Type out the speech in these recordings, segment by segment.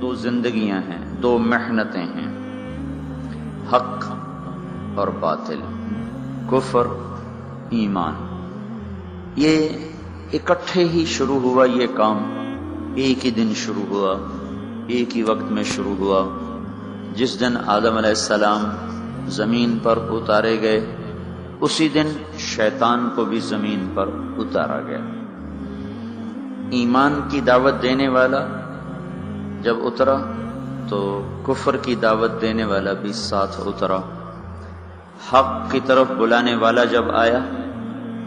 دو زندگیاں ہیں، دو محنتیں ہیں، حق اور باطل، کفر ایمان۔ یہ اکٹھے ہی شروع ہوا، یہ کام ایک ہی دن شروع ہوا، ایک ہی وقت میں شروع ہوا۔ جس دن آدم علیہ السلام زمین پر اتارے گئے، اسی دن شیطان کو بھی زمین پر اتارا گیا۔ ایمان کی دعوت دینے والا جب اترا تو کفر کی دعوت دینے والا بھی ساتھ اترا۔ حق کی طرف بلانے والا جب آیا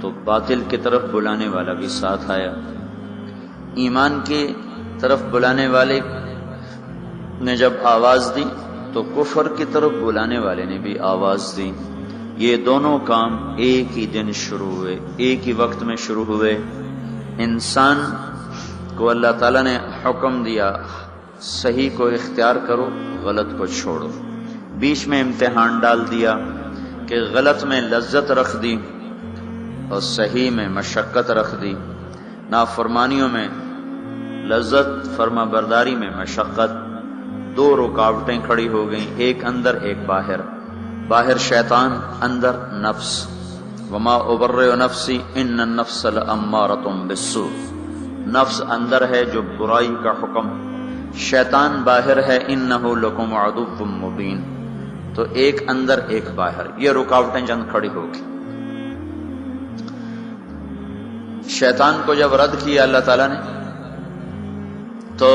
تو باطل کی طرف بلانے والا بھی ساتھ آیا۔ ایمان کی طرف بلانے والے نے جب آواز دی تو کفر کی طرف بلانے والے نے بھی آواز دی۔ یہ دونوں کام ایک ہی دن شروع ہوئے، ایک ہی وقت میں شروع ہوئے۔ انسان کو اللہ تعالیٰ نے حکم دیا صحیح کو اختیار کرو، غلط کو چھوڑو۔ بیچ میں امتحان ڈال دیا کہ غلط میں لذت رکھ دی اور صحیح میں مشقت رکھ دی۔ نافرمانیوں میں لذت، فرما برداری میں مشقت۔ دو رکاوٹیں کھڑی ہو گئیں، ایک اندر ایک باہر۔ باہر شیطان، اندر نفس۔ وما ابرئ نفسی ان النفس لامارۃ بالسوء۔ نفس اندر ہے جو برائی کا حکم، شیطان باہر ہے انہ لکم عدو مبین۔ تو ایک اندر ایک باہر، یہ رکاوٹیں چند کھڑی ہو گئی۔ شیطان کو جب رد کیا اللہ تعالیٰ نے تو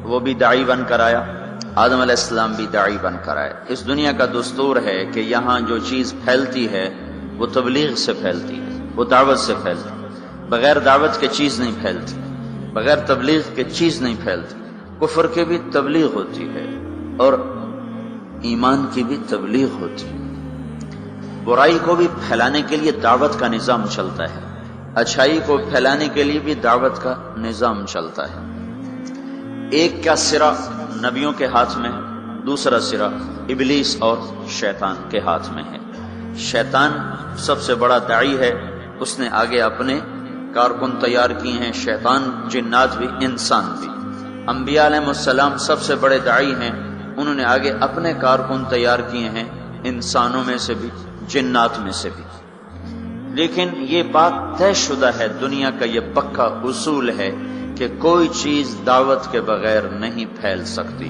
وہ بھی داعی بن کر آیا، آدم علیہ السلام بھی داعی بن کر آئے۔ اس دنیا کا دستور ہے کہ یہاں جو چیز پھیلتی ہے وہ تبلیغ سے پھیلتی ہے، وہ دعوت سے پھیلتی ہے۔ بغیر دعوت کے چیز نہیں پھیلتی، بغیر تبلیغ کے چیز نہیں پھیلتی۔ کفر کی بھی تبلیغ ہوتی ہے اور ایمان کی بھی تبلیغ ہوتی ہے۔ برائی کو بھی پھیلانے کے لیے دعوت کا نظام چلتا ہے، اچھائی کو پھیلانے کے لیے بھی دعوت کا نظام چلتا ہے۔ ایک کا سرا نبیوں کے ہاتھ میں، دوسرا سرا ابلیس اور شیطان کے ہاتھ میں ہے۔ شیطان سب سے بڑا داعی ہے، اس نے آگے اپنے کارکن تیار کیے ہیں، شیطان، جنات بھی، انسان بھی۔ انبیاء علیہ السلام سب سے بڑے داعی ہیں، انہوں نے آگے اپنے کارکن تیار کیے ہیں، انسانوں میں سے بھی، جنات میں سے بھی۔ لیکن یہ بات طے شدہ ہے، دنیا کا یہ پکا اصول ہے کہ کوئی چیز دعوت کے بغیر نہیں پھیل سکتی۔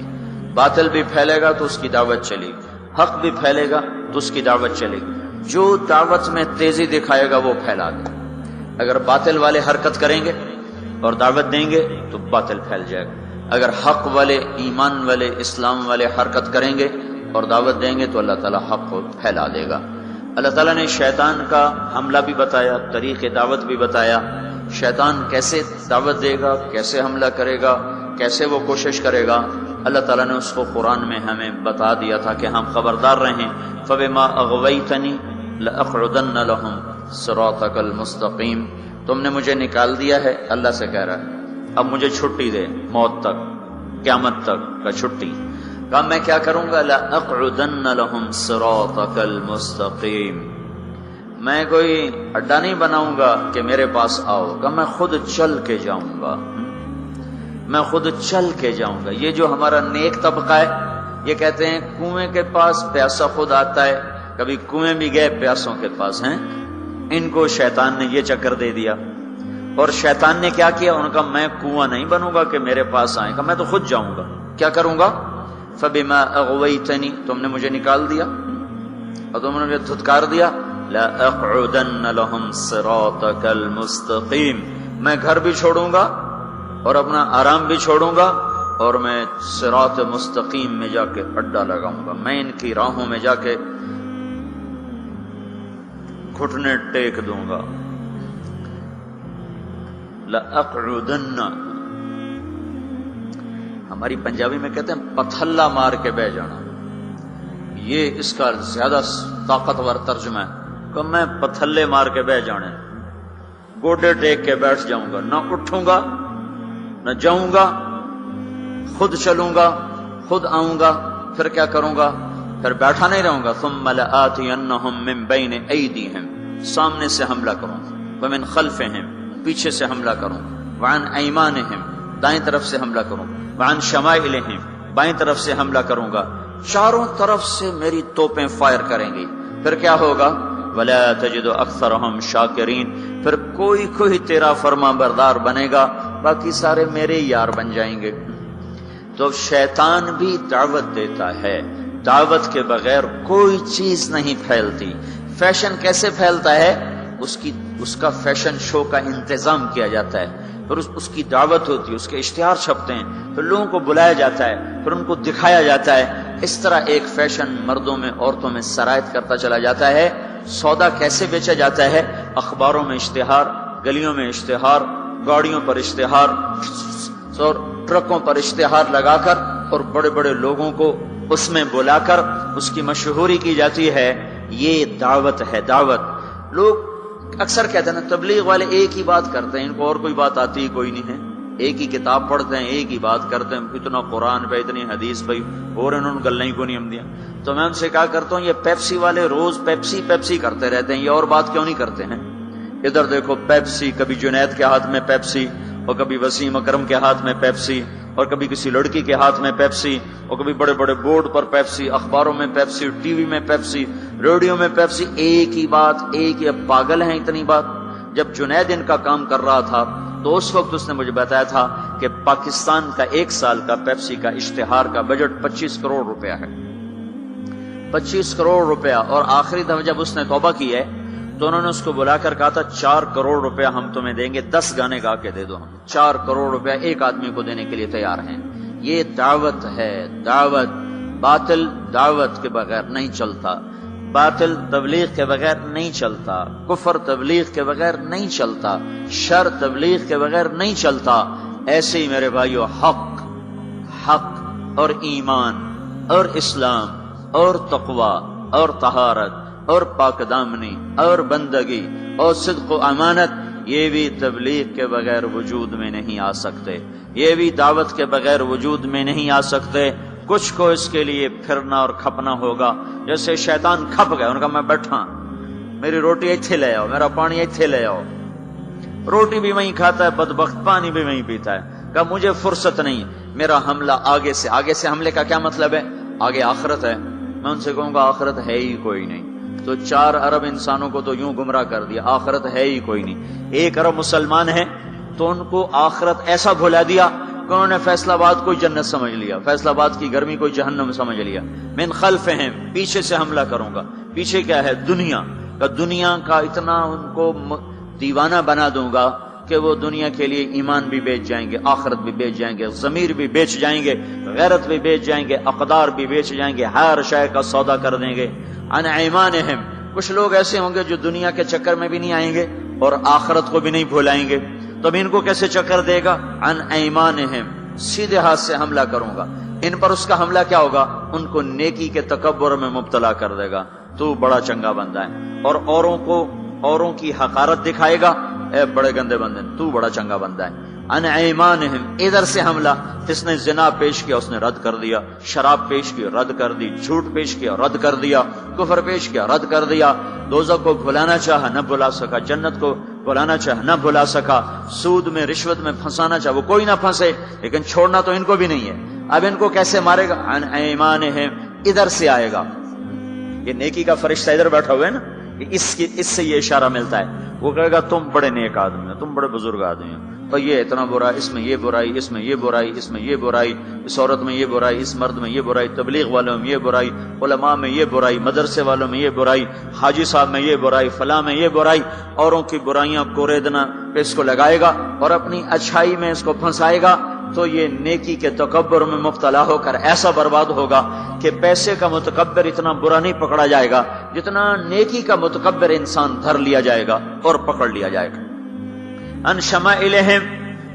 باطل بھی پھیلے گا تو اس کی دعوت چلے گی، حق بھی پھیلے گا تو اس کی دعوت چلے گی۔ جو دعوت میں تیزی دکھائے گا وہ پھیلا دے۔ اگر باطل والے حرکت کریں گے اور دعوت دیں گے تو باطل پھیل جائے گا۔ اگر حق والے، ایمان والے، اسلام والے حرکت کریں گے اور دعوت دیں گے تو اللہ تعالیٰ حق کو پھیلا دے گا۔ اللہ تعالیٰ نے شیطان کا حملہ بھی بتایا، طریق دعوت بھی بتایا۔ شیطان کیسے دعوت دے گا، کیسے حملہ کرے گا، کیسے وہ کوشش کرے گا، اللہ تعالیٰ نے اس کو قرآن میں ہمیں بتا دیا تھا کہ ہم خبردار رہیں۔ فَبِمَا أَغْوَيْتَنِي لَأَقْعُدَنَّ لَهُمْ صِرَاطَكَ الْمُسْتَقِيمَ۔ تم نے مجھے نکال دیا ہے، اللہ سے کہہ رہا ہے، اب مجھے چھٹی دے، موت تک، قیامت تک کا چھٹی۔ کہا میں کیا کروں گا؟ لَأَقْعُدَنَّ لَهُمْ صِرَاطَكَ الْمُسْتَقِيمَ۔ میں کوئی اڈا نہیں بناؤں گا کہ میرے پاس آؤ، کہ میں خود چل کے جاؤں گا، میں خود چل کے جاؤں گا۔ یہ جو ہمارا نیک طبقہ ہے یہ کہتے ہیں کنویں کے پاس پیاسا خود آتا ہے، کبھی کنویں بھی گئے پیاسوں کے پاس ہیں۔ ان کو شیطان نے یہ چکر دے دیا، اور شیطان نے کیا کیا؟ ان کا میں کنواں نہیں بنوں گا کہ میرے پاس آئیں گا، میں تو خود جاؤں گا۔ کیا کروں گا؟ فَبِمَا أَغْوَيْتَنِي، تم نے مجھے نکال دیا اور تم نے مجھے دھتکار دیا، لَأَقْعُدَنَّ لَهُمْ صِرَاطَكَ الْمُسْتَقِيمَ، میں گھر بھی چھوڑوں گا اور اپنا آرام بھی چھوڑوں گا اور میں صراط مستقیم میں جا کے اڈا لگاؤں گا، میں ان کی راہوں میں جا کے گھٹنے ٹیک دوں گا۔ لَأَقْعُدَنَّ، ہماری پنجابی میں کہتے ہیں پتھلا مار کے بہ جانا، یہ اس کا زیادہ طاقتور ترجمہ ہے کہ میں پتھلے مار کے بہ جانے، گوڈے ٹیک کے بیٹھ جاؤں گا، نہ اٹھوں گا نہ جاؤں گا، خود چلوں گا، خود آؤں گا۔ پھر کیا کروں گا؟ پھر بیٹھا نہیں رہوں گا۔ ثم لآتینہم من بین ایدیہم، سامنے سے حملہ کروں، ومن خلفہم، پیچھے سے حملہ کروں، وعن ایمانہم، دائیں طرف سے حملہ کروں گا، وعن شمائلہم بائیں طرف سے حملہ کروں گا، چاروں طرف سے میری توپیں فائر کریں گی، پھر کیا ہوگا؟ ولا تجد اکثرہم شاکرین، پھر کوئی تیرا فرما بردار بنے گا، باقی سارے میرے یار بن جائیں گے۔ تو شیطان بھی دعوت دیتا ہے، دعوت کے بغیر کوئی چیز نہیں پھیلتی۔ فیشن کیسے پھیلتا ہے؟ اس کا فیشن شو کا انتظام کیا جاتا ہے، پھر اس کی دعوت ہوتی ہے، اس کے اشتہار چھپتے ہیں، پھر لوگوں کو بلایا جاتا ہے، پھر ان کو دکھایا جاتا ہے۔ اس طرح ایک فیشن مردوں میں عورتوں میں سرایت کرتا چلا جاتا ہے۔ سودا کیسے بیچا جاتا ہے؟ اخباروں میں اشتہار، گلیوں میں اشتہار، گاڑیوں پر اشتہار اور ٹرکوں پر اشتہار لگا کر اور بڑے بڑے لوگوں کو اس میں بلا کر اس کی مشہوری کی جاتی ہے۔ یہ دعوت ہے، دعوت۔ لوگ اکثر کہتے ہیں نا تبلیغ والے ایک ہی بات کرتے ہیں، ان کو اور کوئی بات آتی ہی کوئی نہیں ہے، ایک ہی کتاب پڑھتے ہیں، ایک ہی بات کرتے ہیں، اتنا قرآن پہ اتنی حدیث پہ اور انہوں نے گلیں کو نہیں ہم دیا۔ تو میں ان سے کہا کرتا ہوں یہ پیپسی والے روز پیپسی کرتے رہتے ہیں، یہ اور بات کیوں نہیں کرتے ہیں؟ ادھر دیکھو پیپسی، کبھی جنید کے ہاتھ میں پیپسی اور کبھی وسیم اکرم کے ہاتھ میں پیپسی اور کبھی کسی لڑکی کے ہاتھ میں پیپسی اور کبھی بڑے بڑے بورڈ پر پیپسی، اخباروں میں پیپسی، ٹی وی میں پیپسی، ریڈیو میں پیپسی، ایک ہی بات، ایک ہی۔ پاگل ہیں اتنی بات۔ جب جنید ان کا کام کر رہا تھا تو اس وقت اس نے مجھے بتایا تھا کہ پاکستان کا ایک سال کا پیپسی کا اشتہار کا بجٹ 25 کروڑ روپیہ ہے، 25 کروڑ روپیہ۔ اور آخری دفعہ جب اس نے توبہ کی ہے تو انہوں نے اس کو بلا کر کہا تھا 4 کروڑ روپیہ ہم تمہیں دیں گے، 10 گانے گا کے دے دو، ہم 4 کروڑ روپیہ ایک آدمی کو دینے کے لیے تیار ہیں۔ یہ دعوت ہے، دعوت۔ باطل دعوت کے بغیر نہیں چلتا، باطل تبلیغ کے بغیر نہیں چلتا، کفر تبلیغ کے بغیر نہیں چلتا، شر تبلیغ کے بغیر نہیں چلتا۔ ایسے ہی میرے بھائیو حق اور ایمان اور اسلام اور تقوی اور طہارت اور پاک دامنی اور بندگی اور صدق و امانت، یہ بھی تبلیغ کے بغیر وجود میں نہیں آ سکتے، یہ بھی دعوت کے بغیر وجود میں نہیں آ سکتے۔ کچھ کو اس کے لیے پھرنا اور کھپنا ہوگا۔ جیسے شیطان کھپ گئے، ان کا میں بیٹھا، میری روٹی ایتھے لے آؤ، میرا پانی ایتھے لے آؤ۔ روٹی بھی وہیں کھاتا ہے بدبخت، پانی بھی وہیں پیتا ہے۔ کہا مجھے فرصت نہیں، میرا حملہ آگے سے۔ آگے سے حملے کا کیا مطلب ہے؟ آگے آخرت ہے۔ میں ان سے کہوں گا آخرت ہے ہی کوئی نہیں، تو 4 ارب انسانوں کو تو یوں گمراہ کر دیا، آخرت ہے ہی کوئی نہیں۔ 1 ارب مسلمان ہیں تو ان کو آخرت ایسا بھلا دیا کہ انہوں نے فیصل آباد کو جنت سمجھ لیا، فیصل آباد کی گرمی کو جہنم سمجھ لیا۔ من خلفہم، پیچھے سے حملہ کروں گا۔ پیچھے کیا ہے؟ دنیا کا اتنا ان کو دیوانہ بنا دوں گا کہ وہ دنیا کے لیے ایمان بھی بیچ جائیں گے، آخرت بھی بیچ جائیں گے، ضمیر بھی بیچ جائیں گے، غیرت بھی بیچ جائیں گے، اقدار بھی بیچ جائیں گے، ہر شے کا سودا کر دیں گے۔ عن ایمانہم، کچھ لوگ ایسے ہوں گے جو دنیا کے چکر میں بھی نہیں آئیں گے اور آخرت کو بھی نہیں بھولائیں گے، تو اب ان کو کیسے چکر دے گا؟ عن ایمانہم، سیدھے ہاتھ سے حملہ کروں گا ان پر۔ اس کا حملہ کیا ہوگا؟ ان کو نیکی کے تکبر میں مبتلا کر دے گا، تو بڑا چنگا بندہ ہے، اور اوروں کی حقارت دکھائے گا، اے بڑے گندے بندے، تو بڑا چنگا بندہ ہے۔ عن ایمانہم، ادھر سے حملہ، جس نے زنا پیش کیا اس نے رد کر دیا، شراب پیش کی رد کر دی، جھوٹ پیش کیا رد کر دیا، کفر پیش کیا رد کر دیا، دوزخ کو بھلانا چاہا نہ بھلا سکا، جنت کو بھلانا چاہا نہ بھلا سکا، سود میں رشوت میں پھنسانا چاہا وہ کوئی نہ پھنسے، لیکن چھوڑنا تو ان کو بھی نہیں ہے۔ اب ان کو کیسے مارے گا؟ عن ایمانہم، ادھر سے آئے گا۔ یہ نیکی کا فرشتہ ادھر بیٹھا ہوا ہے نا، اس سے یہ اشارہ ملتا ہے۔ وہ کہے گا تم بڑے نیک آدمی ہو، تم بڑے بزرگ آدمی ہو، اور یہ اتنا برا، اس میں یہ برائی، اس میں یہ برائی، اس میں یہ برائی، اس عورت میں یہ برائی، اس مرد میں یہ برائی، تبلیغ والوں میں یہ برائی، علماء میں یہ برائی، مدرسے والوں میں یہ برائی، حاجی صاحب میں یہ برائی، فلاں میں یہ برائی۔ اوروں کی برائیاں کوریدنا پہ اس کو لگائے گا اور اپنی اچھائی میں اس کو پھنسائے گا، تو یہ نیکی کے تکبر میں مبتلا ہو کر ایسا برباد ہوگا کہ پیسے کا متکبر اتنا برا نہیں پکڑا جائے گا جتنا نیکی کا متکبر انسان دھر لیا جائے گا اور پکڑ لیا جائے گا۔ ان شمائلہم،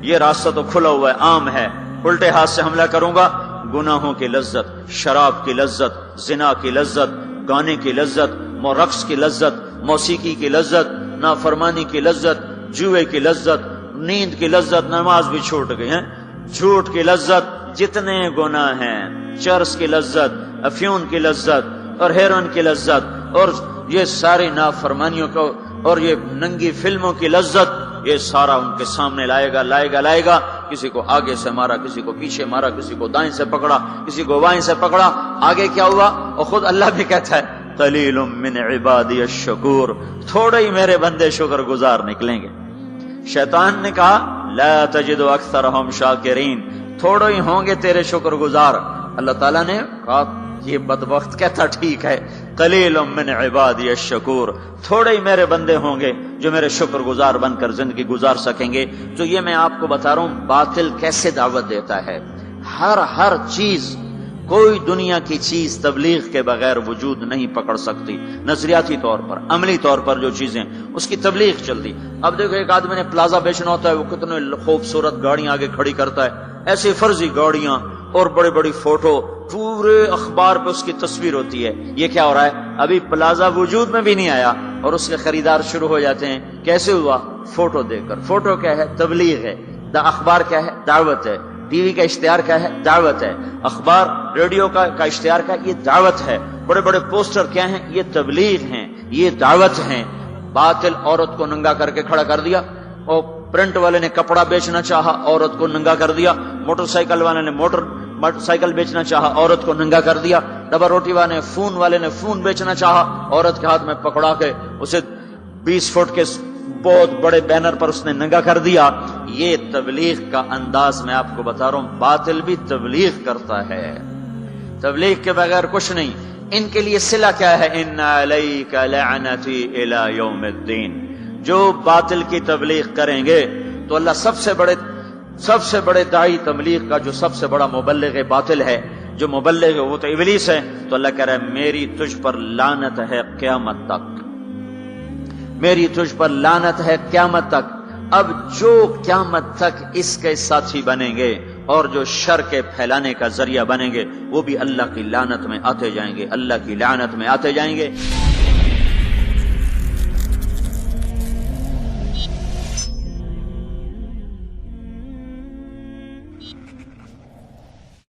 یہ راستہ تو کھلا ہوا ہے، عام ہے۔ الٹے ہاتھ سے حملہ کروں گا، گناہوں کی لذت، شراب کی لذت، زنا کی لذت، گانے کی لذت، رقص کی لذت، موسیقی کی لذت، نافرمانی کی لذت، جوئے کی لذت، نیند کی لذت، نماز بھی چھوٹ گئی ہیں، جھوٹ کی لذت، جتنے گناہ ہیں، چرس کی لذت، افیون کی لذت اور ہیروئن کی لذت اور یہ ساری نافرمانیوں کو اور یہ ننگی فلموں کی لذت، یہ سارا ان کے سامنے لائے گا کسی کو آگے سے مارا، کسی کو پیچھے مارا، کسی کو دائیں سے پکڑا، کسی کو بائیں سے پکڑا، آگے کیا ہوا؟ اور خود اللہ بھی کہتا ہے قلیل من عبادی الشکور، تھوڑے ہی میرے بندے شکر گزار نکلیں گے۔ شیطان نے کہا لا تجد اکثرهم شاکرین، تھوڑے ہی ہوں گے تیرے شکر گزار۔ اللہ تعالیٰ نے کہا یہ بدبخت کہتا ٹھیک ہے، قلیل من عبادی الشکور، تھوڑے ہی میرے بندے ہوں گے جو میرے شکر گزار بن کر زندگی گزار سکیں گے۔ تو یہ میں آپ کو بتا رہا ہوں باطل کیسے دعوت دیتا ہے۔ ہر چیز، کوئی دنیا کی چیز تبلیغ کے بغیر وجود نہیں پکڑ سکتی، نظریاتی طور پر، عملی طور پر جو چیزیں اس کی تبلیغ چلتی۔ اب دیکھو ایک آدمی نے پلازا بیچنا ہوتا ہے، وہ کتنے خوبصورت گاڑیاں آگے کھڑی کرتا ہے، ایسی فرضی گاڑیاں اور بڑی بڑی فوٹو، پورے اخبار پہ اس کی تصویر ہوتی ہے۔ یہ کیا ہو رہا ہے؟ ابھی پلازا وجود میں بھی نہیں آیا اور اس کے خریدار شروع ہو جاتے ہیں۔ کیسے ہوا؟ فوٹو دیکھ کر۔ فوٹو کیا ہے؟ تبلیغ ہے۔ اخبار کیا ہے؟ دعوت ہے۔ ٹی وی کا اشتہار کیا ہے؟ دعوت ہے۔ اخبار، ریڈیو کا اشتہار کا یہ دعوت ہے۔ بڑے بڑے پوسٹر کیا ہیں؟ یہ تبلیغ ہیں، یہ دعوت ہیں۔ باطل عورت کو ننگا کر کے کھڑا کر دیا، اور پرنٹ والے نے کپڑا بیچنا چاہا، عورت کو ننگا کر دیا۔ موٹر سائیکل والے نے موٹر سائیکل بیچنا چاہا، عورت کو ننگا کر دیا۔ ڈبا روٹی والے نے فون بیچنا چاہا، عورت کے ہاتھ میں پکڑا کے اسے 20 فٹ کے بہت بڑے بینر پر اس نے ننگا کر دیا۔ یہ تبلیغ کا انداز میں آپ کو بتا رہا ہوں۔ باطل بھی تبلیغ کرتا ہے، تبلیغ کے بغیر کچھ نہیں۔ ان کے لیے صلہ کیا ہے؟ ان علیک لعنتی الی یوم الدین۔ جو باطل کی تبلیغ کریں گے تو اللہ سب سے بڑے داعی تبلیغ کا، جو سب سے بڑا مبلغ باطل ہے، جو مبلغ ہے وہ تو ابلیس ہے، تو اللہ کہہ رہا ہے میری تجھ پر لعنت ہے قیامت تک، میری تجھ پر لعنت ہے قیامت تک۔ اب جو قیامت تک اس کے ساتھی بنیں گے اور جو شر کے پھیلانے کا ذریعہ بنیں گے، وہ بھی اللہ کی لعنت میں آتے جائیں گے، اللہ کی لعنت میں آتے جائیں گے۔